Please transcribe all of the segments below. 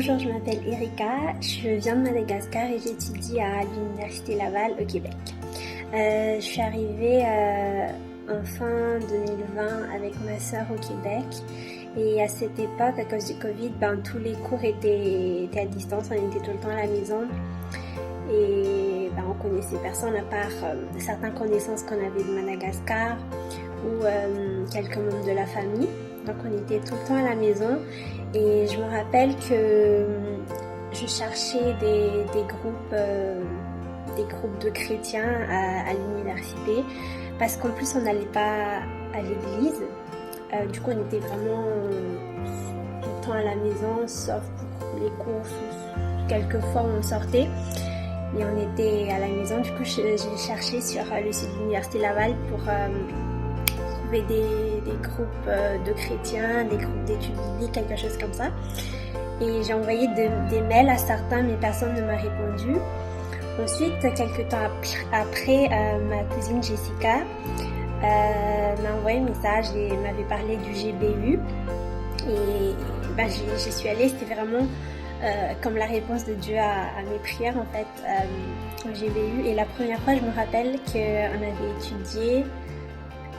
Bonjour, je m'appelle Erika, je viens de Madagascar et j'étudie à l'Université Laval au Québec. Je suis arrivée en fin 2020 avec ma sœur au Québec et à cette époque, à cause du Covid, tous les cours étaient à distance, on était tout le temps à la maison et on connaissait personne à part certaines connaissances qu'on avait de Madagascar ou quelques membres de la famille. Donc on était tout le temps à la maison et je me rappelle que je cherchais des groupes de chrétiens à l'université parce qu'en plus on n'allait pas à l'église. Du coup on était vraiment tout le temps à la maison sauf pour les courses ou quelques fois où on sortait. Et on était à la maison, du coup j'ai cherché sur le site de l'Université Laval pour trouver des groupes de chrétiens, des groupes d'études bibliques, quelque chose comme ça. Et j'ai envoyé des mails à certains, mais personne ne m'a répondu. Ensuite, quelques temps après, ma cousine Jessica m'a envoyé un message et m'avait parlé du GBU. Et j'y suis allée, c'était vraiment comme la réponse de Dieu à mes prières en fait, au GBU. Et la première fois, je me rappelle qu'on avait étudié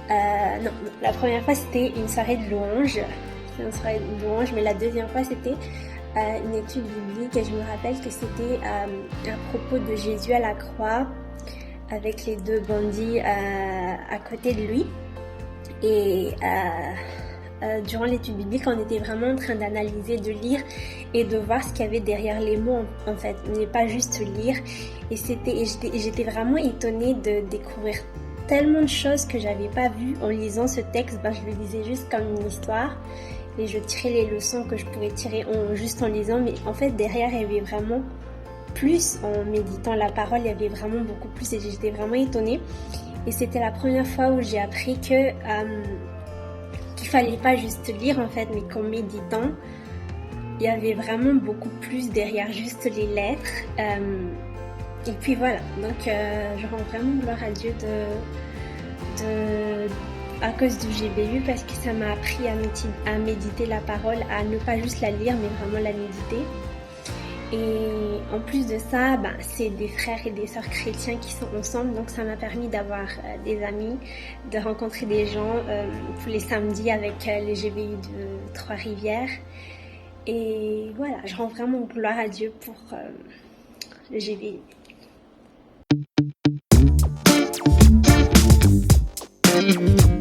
non, la première fois c'était une soirée de louange. Mais la deuxième fois c'était une étude biblique et je me rappelle que c'était à propos de Jésus à la croix avec les deux bandits à côté de lui. Et durant l'étude biblique, on était vraiment en train d'analyser, de lire et de voir ce qu'il y avait derrière les mots en fait, mais pas juste lire. Et j'étais vraiment étonnée de découvrir tellement de choses que j'avais pas vues en lisant ce texte. Je le lisais juste comme une histoire et je tirais les leçons que je pouvais tirer juste en lisant, mais en fait derrière il y avait vraiment plus. En méditant la parole, il y avait vraiment beaucoup plus et j'étais vraiment étonnée. Et c'était la première fois où j'ai appris qu'il fallait pas juste lire en fait, mais qu'en méditant il y avait vraiment beaucoup plus derrière juste les lettres. Et puis voilà, donc je rends vraiment gloire à Dieu à cause du GBU parce que ça m'a appris à méditer la parole, à ne pas juste la lire mais vraiment la méditer. Et en plus de ça, c'est des frères et des sœurs chrétiens qui sont ensemble, donc ça m'a permis d'avoir des amis, de rencontrer des gens tous les samedis avec les GBU de Trois-Rivières. Et voilà, je rends vraiment gloire à Dieu pour le GBU. Thank you.